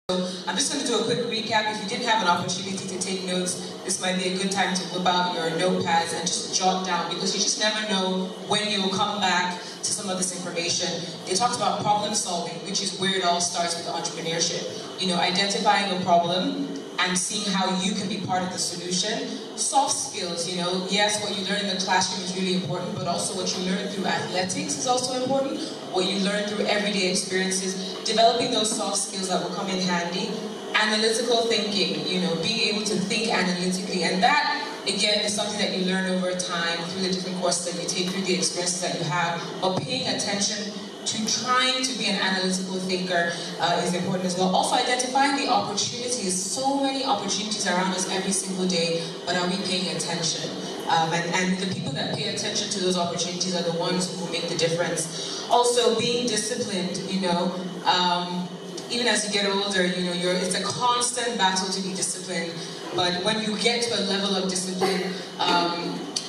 So I'm just going to do a quick recap. If you didn't have an opportunity to take notes, this might be a good time to whip out your notepads and just jot down, because you just never know when you will come back to some of this information. They talked about problem solving, which is where it all starts with entrepreneurship. You know, identifying a problem and seeing how you can be part of the solution. Soft skills, you know, yes, what you learn in the classroom is really important, but also what you learn through athletics is also important. What you learn through everyday experiences, developing those soft skills that will come in handy. Analytical thinking, you know, being able to think analytically, and that, again, is something that you learn over time through the different courses that you take, through the experiences that you have, but paying attention to trying to be an analytical thinker is important as well. Also identifying the opportunities. So many opportunities around us every single day, but are we paying attention? And the people that pay attention to those opportunities are the ones who make the difference. Also being disciplined, you know, even as you get older, you know, it's a constant battle to be disciplined, but when you get to a level of discipline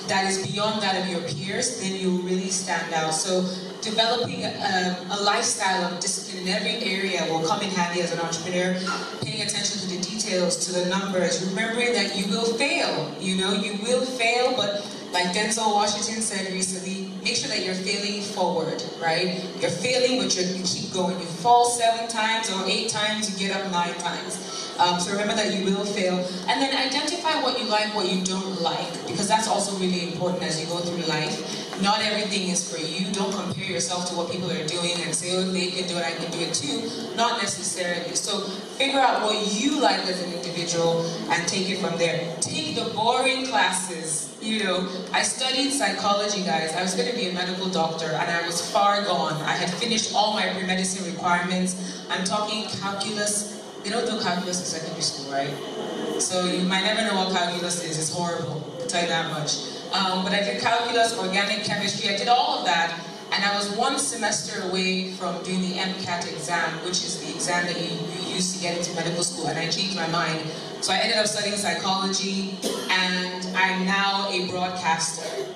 that is beyond that of your peers, then you really stand out. So developing a lifestyle of discipline in every area will come in handy as an entrepreneur. Paying attention to the details, to the numbers, remembering that you will fail. You know, you will fail, but like Denzel Washington said recently, make sure that you're failing forward, right? You're failing, but you keep going. You fall 7 times or 8 times, you get up 9 times. So remember that you will fail. And then identify what you like, what you don't like, because that's also really important as you go through life. Not everything is for you. Don't compare yourself to what people are doing and say, oh, they can do it, I can do it too. Not necessarily. So figure out what you like as an individual and take it from there. Take the boring classes. You know, I studied psychology, guys. I was going to be a medical doctor, and I was far gone. I had finished all my pre-medicine requirements. I'm talking calculus. They don't do calculus in secondary school, right? So you might never know what calculus is. It's horrible, I'll tell you that much. But I did calculus, organic chemistry, I did all of that, and I was 1 semester away from doing the MCAT exam, which is the exam that you use to get into medical school, and I changed my mind. So I ended up studying psychology, and I'm now a broadcaster.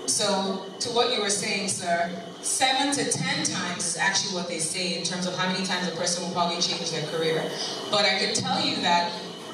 So, to what you were saying, sir, 7 to 10 times is actually what they say in terms of how many times a person will probably change their career. But I can tell you that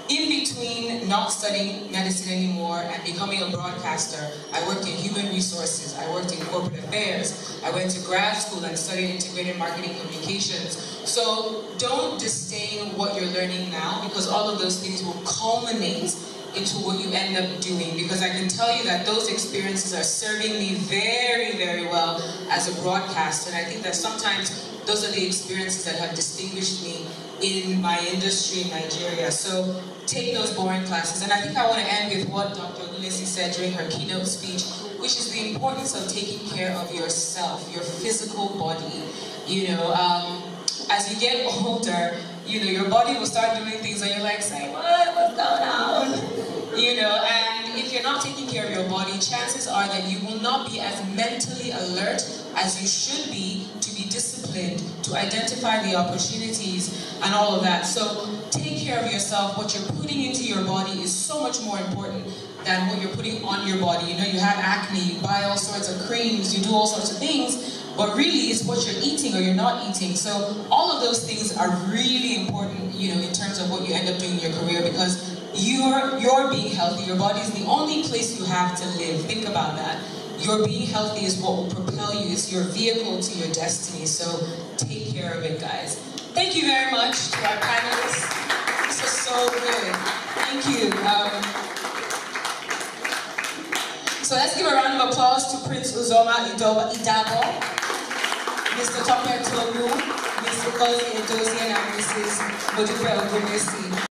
in between not studying medicine anymore and becoming a broadcaster, I worked in human resources, I worked in corporate affairs, I went to grad school and studied integrated marketing communications. So don't disdain what you're learning now, because all of those things will culminate into what you end up doing, because I can tell you that those experiences are serving me very, very well as a broadcaster, and I think that sometimes those are the experiences that have distinguished me in my industry in Nigeria. So take those boring classes. And I think I want to end with what Dr. Ulysses said during her keynote speech, which is the importance of taking care of yourself, your physical body. You know, as you get older, you know, your body will start doing things and you're like, say, what's going on? You know, and if you're not taking care of your body, chances are that you will not be as mentally alert as you should be to be disciplined, to identify the opportunities and all of that. So take care of yourself. What you're putting into your body is so much more important than what you're putting on your body. You know, you have acne, you buy all sorts of creams, you do all sorts of things, but really it's what you're eating or you're not eating. So all of those things are really important, you know, in terms of what you end up doing in your career, because you're being healthy. Your body is the only place you have to live. Think about that. Your being healthy is what will propel you. It's your vehicle to your destiny. So take care of it, guys. Thank you very much to our panelists. This was so good. Thank you. So let's give a round of applause to Prince Uzoma Idabo, Mr. Tope Tomu, Mr. Kozi Edozie, and Mrs. Modupe Ogunesi.